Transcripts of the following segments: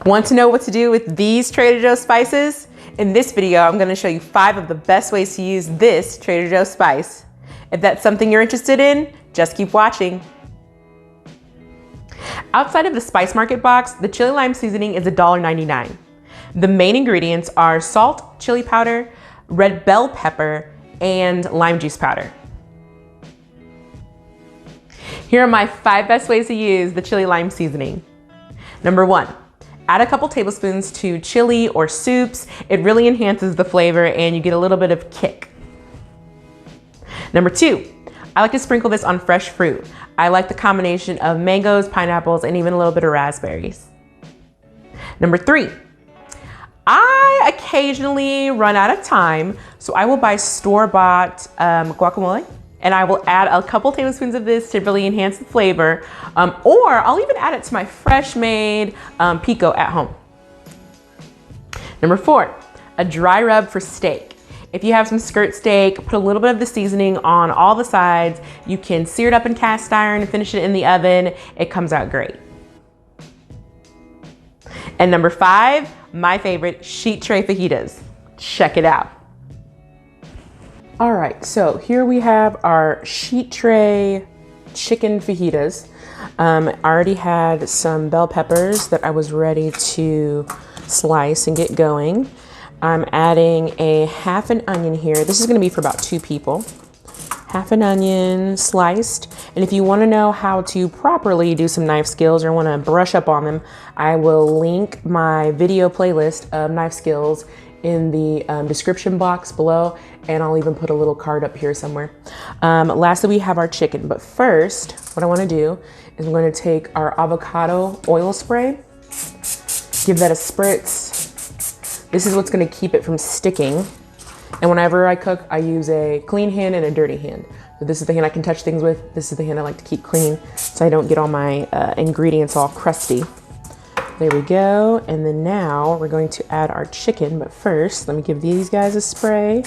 Want to know what to do with these Trader Joe's spices? In this video, I'm going to show you 5 of the best ways to use this Trader Joe's spice. If that's something you're interested in, just keep watching. Outside of the Spice Market box, the Chile Lime Seasoning is $1.99. The main ingredients are salt, chili powder, red bell pepper, and lime juice powder. Here are my 5 best ways to use the Chile Lime Seasoning. Number 1, add a couple tablespoons to chili or soups. It really enhances the flavor and you get a little bit of kick. Number 2, I like to sprinkle this on fresh fruit. I like the combination of mangoes, pineapples, and even a little bit of raspberries. Number 3, I occasionally run out of time, so I will buy store-bought guacamole, and I will add a couple tablespoons of this to really enhance the flavor, or I'll even add it to my fresh-made pico at home. Number 4, a dry rub for steak. If you have some skirt steak, put a little bit of the seasoning on all the sides. You can sear it up in cast iron and finish it in the oven. It comes out great. And number 5, my favorite, sheet tray fajitas. Check it out. All right, so here we have our sheet tray chicken fajitas. I already had some bell peppers that I was ready to slice and get going. I'm adding a half an onion here. This is gonna be for about 2 people. Half an onion sliced. And if you wanna know how to properly do some knife skills or wanna brush up on them, I will link my video playlist of knife skills in the description box below, and I'll even put a little card up here somewhere. Lastly, we have our chicken, but first, what I wanna do is I'm gonna take our avocado oil spray, give that a spritz. This is what's gonna keep it from sticking. And whenever I cook, I use a clean hand and a dirty hand. So this is the hand I can touch things with. This is the hand I like to keep clean so I don't get all my ingredients all crusty. There we go. And then now we're going to add our chicken, but first, let me give these guys a spray.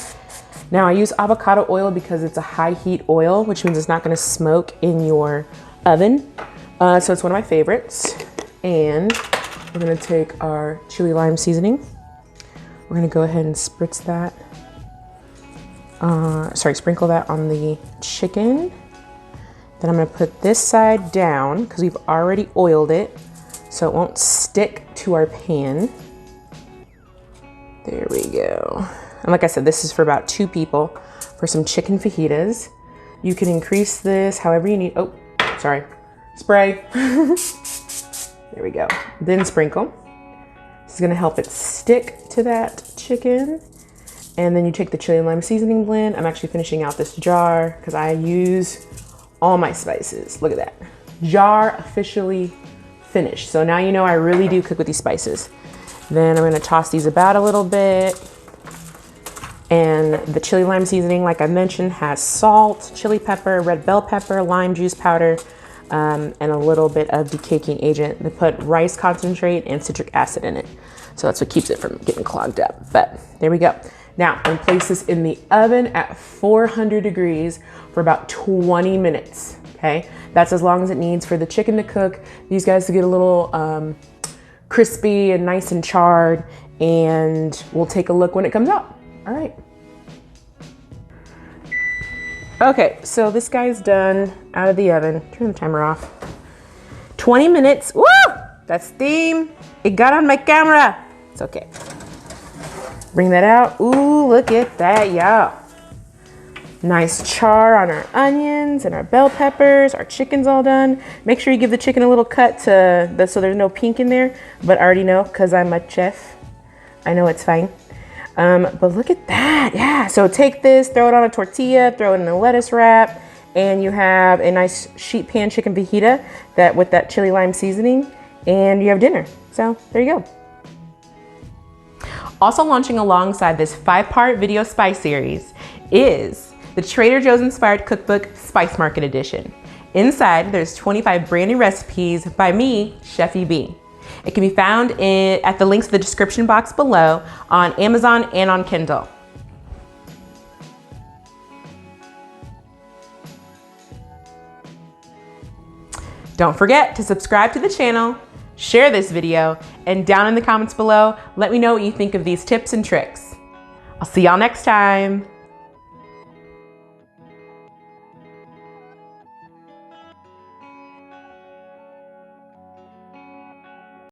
Now I use avocado oil because it's a high heat oil, which means it's not gonna smoke in your oven. So it's one of my favorites. And we're gonna take our Chile Lime Seasoning. We're gonna go ahead and spritz that. Sprinkle that on the chicken. Then I'm gonna put this side down because we've already oiled it so it won't stick to our pan. There we go. And like I said, this is for about 2 people for some chicken fajitas. You can increase this however you need. Oh, sorry. Spray. There we go. Then sprinkle. This is gonna help it stick to that chicken. And then you take the Chile Lime Seasoning blend. I'm actually finishing out this jar because I use all my spices. Look at that. Jar officially finished. So now you know I really do cook with these spices. Then I'm gonna toss these about a little bit. And the Chile Lime Seasoning, like I mentioned, has salt, chili pepper, red bell pepper, lime juice powder, and a little bit of decaking agent. They put rice concentrate and citric acid in it. So that's what keeps it from getting clogged up. But there we go. Now, I'm gonna place this in the oven at 400 degrees for about 20 minutes, okay? That's as long as it needs for the chicken to cook, these guys to get a little crispy and nice and charred, and we'll take a look when it comes out. All right. Okay, so this guy's done out of the oven. Turn the timer off. 20 minutes, woo! That's steam. It got on my camera. It's okay. Bring that out. Ooh, look at that, y'all. Nice char on our onions and our bell peppers. Our chicken's all done. Make sure you give the chicken a little cut so there's no pink in there. But I already know because I'm a chef. I know it's fine. But look at that, yeah. So take this, throw it on a tortilla, throw it in a lettuce wrap, and you have a nice sheet pan chicken fajita with that Chile Lime Seasoning, and you have dinner. So there you go. Also launching alongside this 5-part video spice series is the Trader Joe's inspired cookbook Spice Market Edition. Inside, there's 25 brand new recipes by me, Chef EB. It can be found at the links in the description box below on Amazon and on Kindle. Don't forget to subscribe to the channel, share this video, and down in the comments below, let me know what you think of these tips and tricks. I'll see y'all next time.